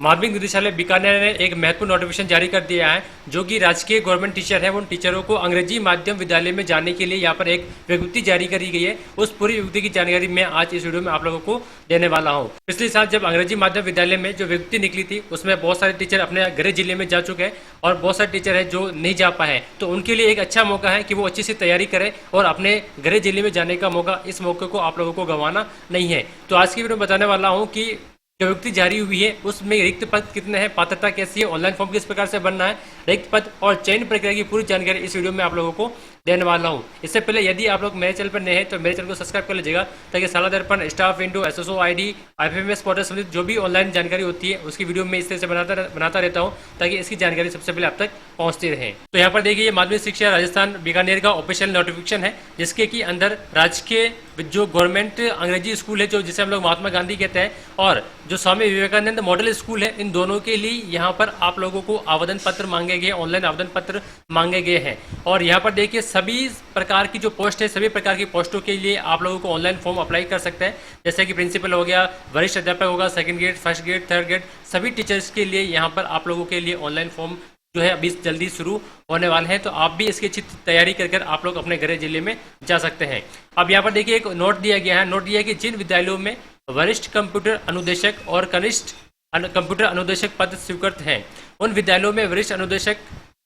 माध्यमिक निदेशालय बीकानेर ने एक महत्वपूर्ण नोटिफिकेशन जारी कर दिया है, जो कि राजकीय गवर्नमेंट टीचर है उन टीचरों को अंग्रेजी माध्यम विद्यालय में जाने के लिए यहाँ पर एक विज्ञप्ति जारी करी गई है। उस पूरी विज्ञप्ति की जानकारी मैं आज इस वीडियो में आप लोगों को देने वाला हूँ। पिछले साल जब अंग्रेजी माध्यम विद्यालय में जो विज्ञप्ति निकली थी उसमें बहुत सारे टीचर अपने गृह जिले में जा चुके हैं और बहुत सारे टीचर है जो नहीं जा पाए, तो उनके लिए एक अच्छा मौका है कि वो अच्छी सी तैयारी करें और अपने गृह जिले में जाने का मौका, इस मौके को आप लोगों को गंवाना नहीं है। तो आज की वीडियो में बताने वाला हूँ कि जो विज्ञप्ति जारी हुई है उसमें रिक्त पद कितने हैं, पात्रता कैसी है, ऑनलाइन फॉर्म किस प्रकार से बनना है, रिक्त पद और चयन प्रक्रिया की पूरी जानकारी इस वीडियो में आप लोगों को देने वाला हूं। इससे पहले यदि आप लोग मेरे चैनल पर नए हैं तो मेरे चैनल को सब्सक्राइब कर लीजिएगा, ताकि साला दर्पण, staff window, SSO ID, IFMS portal संबंधित जो भी ऑनलाइन जानकारी होती है उसकी वीडियो में इस तरह से बनाता रहता हूँ, ताकि इसकी जानकारी सबसे पहले आप तक पहुंचती रहे। तो यहाँ पर देखिए, माध्यमिक शिक्षा राजस्थान बीकानेर का ऑफिशियल नोटिफिकेशन है, जिसके की अंदर राजकीय जो गवर्नमेंट अंग्रेजी स्कूल है, जो जिसे हम लोग महात्मा गांधी कहते हैं, और जो स्वामी विवेकानंद मॉडल स्कूल है, इन दोनों के लिए यहाँ पर आप लोगों को आवेदन पत्र मांगे गए, ऑनलाइन आवेदन पत्र मांगे गए हैं। और यहाँ पर देखिए, सभी प्रकार की जो पोस्ट है, सभी प्रकार की पोस्टों के लिए आप लोगों को ऑनलाइन फॉर्म अप्लाई कर सकते हैं, जैसे कि प्रिंसिपल हो गया, वरिष्ठ अध्यापक होगा, second grade, first grade, third grade, सभी टीचर्स के लिए यहाँ पर आप लोगों के लिए ऑनलाइन फॉर्म जो है अभी जल्दी शुरू होने वाले हैं। तो आप भी इसकी अच्छी तैयारी कर आप लोग अपने गृह जिले में जा सकते हैं। अब यहाँ पर देखिए, एक नोट दिया गया है, नोट दिया है कि जिन विद्यालयों में वरिष्ठ कंप्यूटर अनुदेशक और कनिष्ठ कंप्यूटर अनुदेशक पद स्वीकृत हैं, उन विद्यालयों में वरिष्ठ अनुदेशक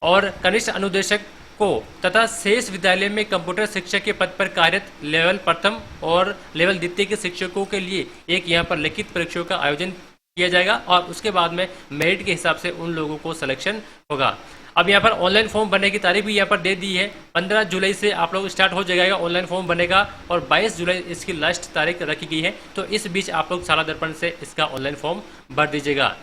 और कनिष्ठ अनुदेशक को तथा शेष विद्यालय में कंप्यूटर शिक्षक के पद पर कार्यरत लेवल प्रथम और लेवल द्वितीय के शिक्षकों के लिए एक यहाँ पर लिखित परीक्षाओं का आयोजन किया जाएगा और उसके बाद में मेरिट के हिसाब से उन लोगों को सिलेक्शन होगा। अब यहाँ पर ऑनलाइन फॉर्म भरने की तारीख भी यहाँ पर दे दी है, 15 जुलाई से आप लोग स्टार्ट हो जाएगा ऑनलाइन फॉर्म बनेगा और 22 जुलाई इसकी लास्ट तारीख रखी गई है। तो इस बीच आप लोग साला दर्पण से इसका ऑनलाइन फॉर्म भर दीजिएगा।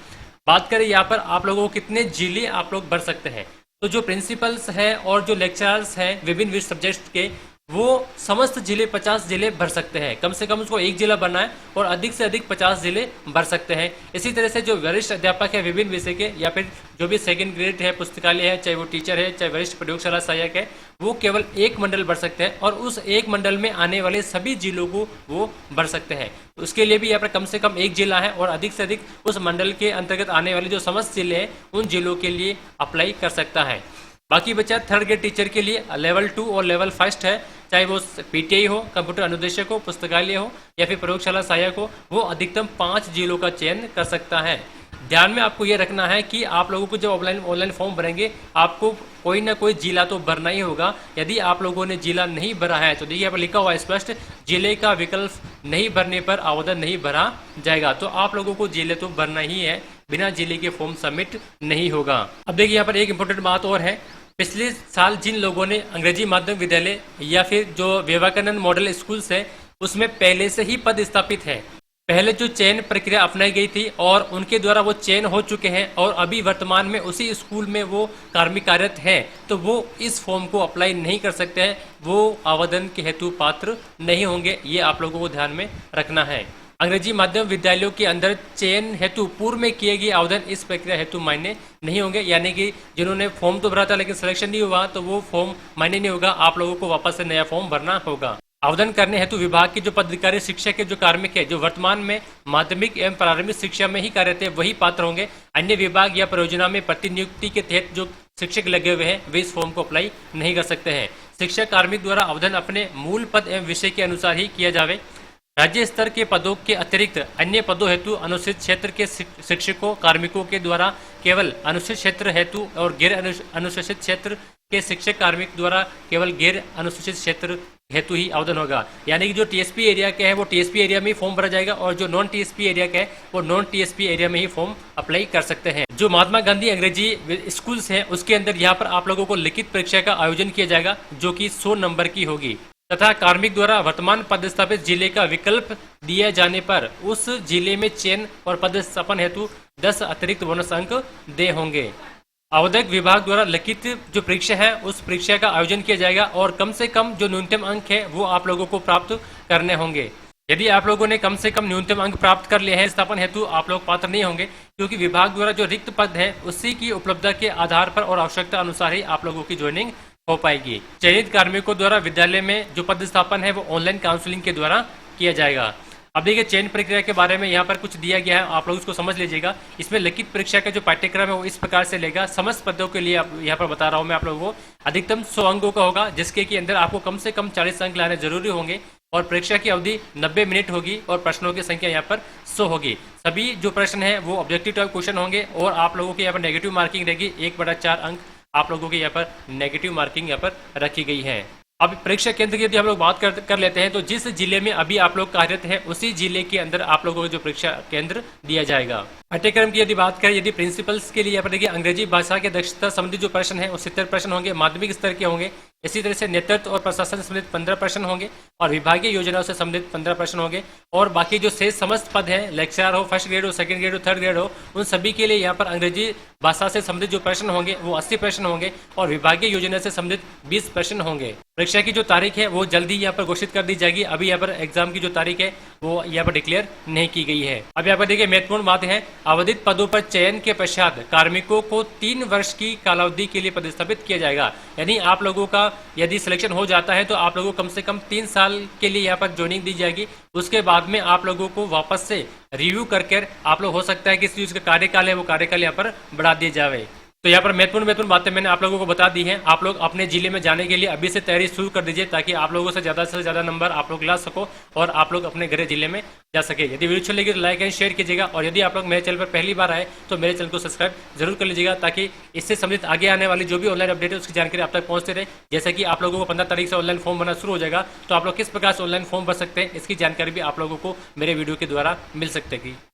बात करें यहाँ पर आप लोगों को कितने जिले आप लोग भर सकते हैं, तो जो प्रिंसिपल्स हैं और जो लेक्चरर्स हैं विभिन्न सब्जेक्ट के, वो समस्त जिले 50 जिले भर सकते हैं। कम से कम उसको एक जिला भरना है और अधिक से अधिक 50 जिले भर सकते हैं। इसी तरह से जो वरिष्ठ अध्यापक है विभिन्न विषय के, या फिर जो भी सेकंड ग्रेड है, पुस्तकालय है, चाहे वो टीचर है, चाहे वरिष्ठ प्रयोगशाला सहायक है, वो केवल एक मंडल भर सकते हैं और उस एक मंडल में आने वाले सभी जिलों को वो भर सकते हैं। तो उसके लिए भी यहाँ पर कम से कम एक जिला है और अधिक से अधिक उस मंडल के अंतर्गत आने वाले जो समस्त जिले हैं उन जिलों के लिए अप्लाई कर सकता है। बाकी बचा थर्ड ग्रेड टीचर के लिए लेवल 2 और लेवल 1 है, चाहे वो पीटीआई हो, कंप्यूटर अनुदेशक हो, पुस्तकालय हो या फिर प्रयोगशाला सहायक हो, वो अधिकतम 5 जिलों का चयन कर सकता है। ध्यान में आपको ये रखना है कि आप लोगों को जब ऑनलाइन फॉर्म भरेंगे आपको कोई ना कोई जिला तो भरना ही होगा। यदि आप लोगों ने जिला नहीं भरा है तो देखिए यहाँ पर लिखा हुआ है स्पष्ट, जिले का विकल्प नहीं भरने पर आवेदन नहीं भरा जाएगा। तो आप लोगों को जिले तो भरना ही है, बिना जिले के फॉर्म सबमिट नहीं होगा। अब देखिए यहाँ पर एक इंपॉर्टेंट बात और है, पिछले साल जिन लोगों ने अंग्रेजी माध्यम विद्यालय या फिर जो विवेकानंद मॉडल स्कूल्स है उसमें पहले से ही पद स्थापित है, पहले जो चयन प्रक्रिया अपनाई गई थी और उनके द्वारा वो चयन हो चुके हैं और अभी वर्तमान में उसी स्कूल में वो कार्मिक कार्यरत हैं, तो वो इस फॉर्म को अप्लाई नहीं कर सकते हैं, वो आवेदन के हेतु पात्र नहीं होंगे। ये आप लोगों को ध्यान में रखना है। अंग्रेजी माध्यम विद्यालयों के अंदर चयन हेतु पूर्व में किए गए आवेदन इस प्रक्रिया हेतु मान्य नहीं होंगे, यानी कि जिन्होंने फॉर्म तो भरा था लेकिन सिलेक्शन नहीं हुआ तो वो फॉर्म मान्य नहीं होगा, आप लोगों को वापस से नया फॉर्म भरना होगा। आवेदन करने हेतु विभाग के जो पदाधिकारी, शिक्षक के जो कार्मिक है, जो वर्तमान में माध्यमिक एवं प्रारंभिक शिक्षा में ही कार्यरत है, वही पात्र होंगे। अन्य विभाग या परियोजना में प्रतिनियुक्ति के तहत जो शिक्षक लगे हुए हैं वे इस फॉर्म को अप्लाई नहीं कर सकते हैं। शिक्षक कार्मिक द्वारा आवेदन अपने मूल पद एवं विषय के अनुसार ही किया जावे। राज्य स्तर के पदों के अतिरिक्त अन्य पदों हेतु अनुसूचित क्षेत्र के शिक्षकों कार्मिकों के द्वारा केवल अनुसूचित क्षेत्र हेतु और गैर अनुसूचित क्षेत्र के शिक्षक कार्मिक द्वारा केवल गैर अनुसूचित क्षेत्र हेतु ही आवेदन होगा। यानी कि जो टीएसपी एरिया के है वो टीएसपी एरिया में ही फॉर्म भरा जाएगा और जो नॉन टीएसपी एरिया का है वो नॉन टीएसपी एरिया में ही फॉर्म अप्लाई कर सकते हैं। जो महात्मा गांधी अंग्रेजी स्कूल्स हैं उसके अंदर यहाँ पर आप लोगों को लिखित परीक्षा का आयोजन किया जाएगा, जो कि 100 नंबर की होगी तथा कार्मिक द्वारा वर्तमान पदस्थापित जिले का विकल्प दिए जाने पर उस जिले में चयन और पदस्थापन हेतु 10 अतिरिक्त बोनस अंक दे होंगे। आवेदक विभाग द्वारा लिखित जो परीक्षा है उस परीक्षा का आयोजन किया जाएगा और कम से कम जो न्यूनतम अंक है वो आप लोगों को प्राप्त करने होंगे। यदि आप लोगों ने कम से कम न्यूनतम अंक प्राप्त कर लिए हैं स्थापन हेतु आप लोग पात्र नहीं होंगे, क्योंकि विभाग द्वारा जो रिक्त पद है उसी की उपलब्धता के आधार पर और आवश्यकता अनुसार ही आप लोगों की ज्वाइनिंग हो पाएगी। चयनित कार्मिकों द्वारा विद्यालय में जो पद स्थापन है वो ऑनलाइन काउंसलिंग के द्वारा किया जाएगा। अब देखिए चयन प्रक्रिया के बारे में यहाँ पर कुछ दिया गया है, आप लोग उसको समझ लीजिएगा। इसमें लिखित परीक्षा का जो पाठ्यक्रम है वो इस प्रकार से लेगा। समस्त पदों के लिए यहाँ पर बता रहा हूँ मैं आप लोगों को, अधिकतम 100 अंकों का होगा, जिसके कि अंदर आपको कम से कम 40 अंक लाने जरूरी होंगे और परीक्षा की अवधि 90 मिनट होगी और प्रश्नों की संख्या यहाँ पर 100 होगी। सभी जो प्रश्न है वो ऑब्जेक्टिव टाइप क्वेश्चन होंगे और आप लोगों के यहाँ पर नेगेटिव मार्किंग रहेगी। 1/4 अंक आप लोगों के यहाँ पर नेगेटिव मार्किंग यहाँ पर रखी गई है। अब परीक्षा केंद्र की यदि हम लोग बात कर लेते हैं तो जिस जिले में अभी आप लोग कार्यरत हैं उसी जिले के अंदर आप लोगों को जो परीक्षा केंद्र दिया जाएगा। पाठ्यक्रम की यदि बात करें, यदि प्रिंसिपल्स के लिए यहाँ पर देखिए अंग्रेजी भाषा के दक्षता संबंधित जो प्रश्न है वो 70 प्रश्न होंगे, माध्यमिक स्तर के होंगे। इसी तरह से नेतृत्व और प्रशासन से संबंधित 15 प्रश्न होंगे और विभागीय योजनाओं से संबंधित 15 प्रश्न होंगे। और बाकी जो शेष समस्त पद हैं, लेक्चरर हो, फर्स्ट ग्रेड हो, सेकंड ग्रेड हो, थर्ड ग्रेड हो, उन सभी के लिए यहाँ पर अंग्रेजी भाषा से संबंधित जो प्रश्न होंगे वो 80 प्रश्न होंगे और विभागीय योजना से संबंधित 20 प्रश्न होंगे। परीक्षा की जो तारीख है वो जल्दी यहाँ पर घोषित कर दी जाएगी। अभी यहाँ पर एग्जाम की जो तारीख है वो यहाँ पर डिक्लेयर नहीं की गई है। अब यहाँ पर देखिए महत्वपूर्ण बात है, आवधित पदों पर चयन के पश्चात कार्मिकों को 3 वर्ष की कालावधि के लिए पदस्थापित किया जाएगा। यानी आप लोगों का यदि सिलेक्शन हो जाता है तो आप लोगों को कम से कम 3 साल के लिए यहाँ पर ज्वाइनिंग दी जाएगी। उसके बाद में आप लोगों को वापस से रिव्यू करके आप लोग हो सकता है कि इस चीज का कार्यकाल है वो कार्यकाल यहाँ पर बढ़ा दिए जाए। तो यहाँ पर महत्वपूर्ण बातें मैंने आप लोगों को बता दी हैं। आप लोग अपने जिले में जाने के लिए अभी से तैयारी शुरू कर दीजिए ताकि आप लोगों से ज़्यादा नंबर आप लोग ला सको और आप लोग अपने गृह जिले में जा सके। यदि वीडियो अच्छी लगी तो लाइक एंड शेयर कीजिएगा और यदि आप लोग मेरे चैनल पर पहली बार आए तो मेरे चैनल को सब्सक्राइब जरूर कर लीजिएगा ताकि इससे संबंधित आगे आने वाली जो भी ऑनलाइन अपडेट है उसकी जानकारी आप तक पहुंचते रहे। जैसे कि आप लोगों को 15 तारीख से ऑनलाइन फॉर्म भरना शुरू हो जाएगा, तो आप लोग किस प्रकार से ऑनलाइन फॉर्म भर सकते हैं इसकी जानकारी भी आप लोगों को मेरे वीडियो के द्वारा मिल सकती है।